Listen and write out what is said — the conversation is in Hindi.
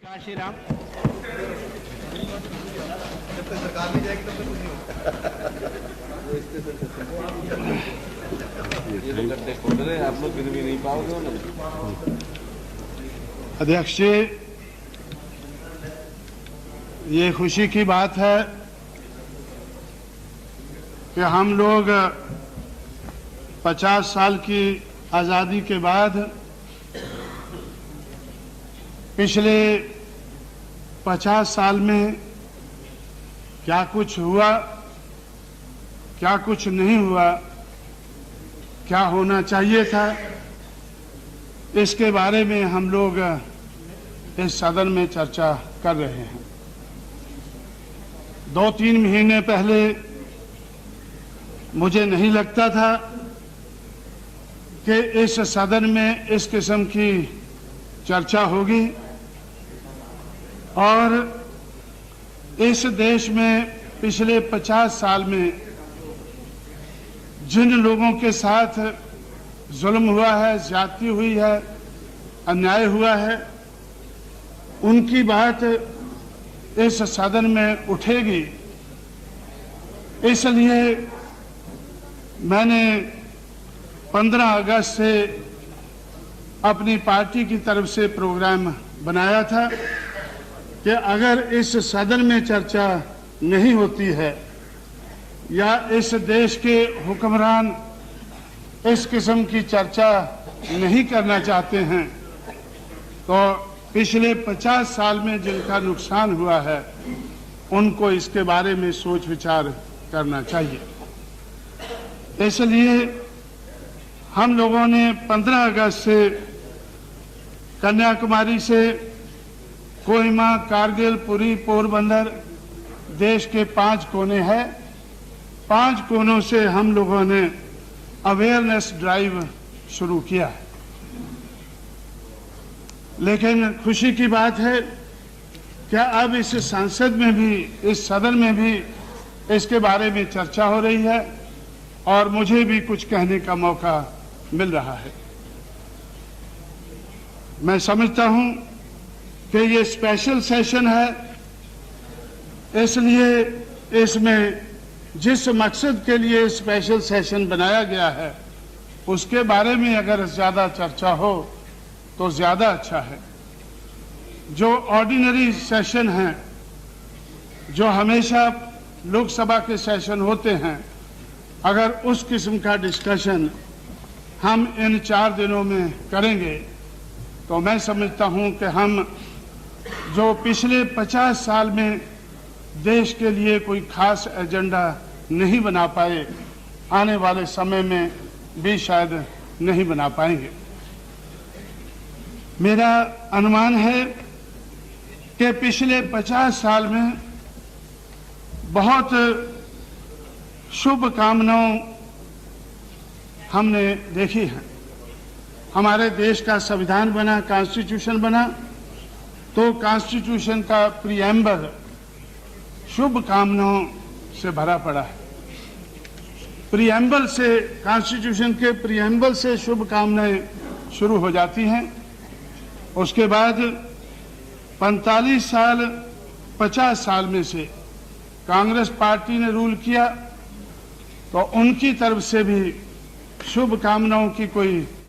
काशीराम। जब तक सरकार नहीं जाएगी तब तक कुछ नहीं होगा। आप लोग गिन भी नहीं पाओगे ना। अध्यक्ष जी, ये खुशी की बात है कि हम लोग 50 साल की आज़ादी के बाद पिछले 50 साल में क्या कुछ हुआ, क्या कुछ नहीं हुआ, क्या होना चाहिए था, इसके बारे में हम लोग इस सदन में चर्चा कर रहे हैं। 2-3 महीने पहले मुझे नहीं लगता था कि इस सदन में इस किस्म की चर्चा होगी और इस देश में पिछले 50 साल में जिन लोगों के साथ जुल्म हुआ है, ज्यादती हुई है, अन्याय हुआ है, उनकी बात इस सदन में उठेगी। इसलिए मैंने 15 अगस्त से अपनी पार्टी की तरफ से प्रोग्राम बनाया था कि अगर इस सदन में चर्चा नहीं होती है या इस देश के हुक्मरान इस किस्म की चर्चा नहीं करना चाहते हैं तो पिछले 50 साल में जिनका नुकसान हुआ है उनको इसके बारे में सोच विचार करना चाहिए। इसलिए हम लोगों ने 15 अगस्त से कन्याकुमारी से कोहिमा, कारगिल, पुरी, पोरबंदर, देश के 5 कोने हैं, 5 कोनों से हम लोगों ने अवेयरनेस ड्राइव शुरू किया है। लेकिन खुशी की बात है कि अब इस संसद में भी, इस सदन में भी इसके बारे में चर्चा हो रही है और मुझे भी कुछ कहने का मौका मिल रहा है। मैं समझता हूं कि ये स्पेशल सेशन है, इसलिए इसमें जिस मकसद के लिए स्पेशल सेशन बनाया गया है उसके बारे में अगर ज्यादा चर्चा हो तो ज्यादा अच्छा है। जो ऑर्डिनरी सेशन हैं, जो हमेशा लोकसभा के सेशन होते हैं, अगर उस किस्म का डिस्कशन हम इन 4 दिनों में करेंगे तो मैं समझता हूं कि हम जो पिछले 50 साल में देश के लिए कोई खास एजेंडा नहीं बना पाए, आने वाले समय में भी शायद नहीं बना पाएंगे। मेरा अनुमान है कि पिछले 50 साल में बहुत शुभ कामनाओं हमने देखी हैं। हमारे देश का संविधान बना, कॉन्स्टिट्यूशन बना, तो कॉन्स्टिट्यूशन का प्रीएम्बल शुभ कामनाओं से भरा पड़ा है। प्रीएम्बल से, कॉन्स्टिट्यूशन के प्रीएम्बल से शुभ कामनाएं शुरू हो जाती हैं। उसके बाद 45 साल, 50 साल में से कांग्रेस पार्टी ने रूल किया तो उनकी तरफ से भी शुभ कामनाओं की कोई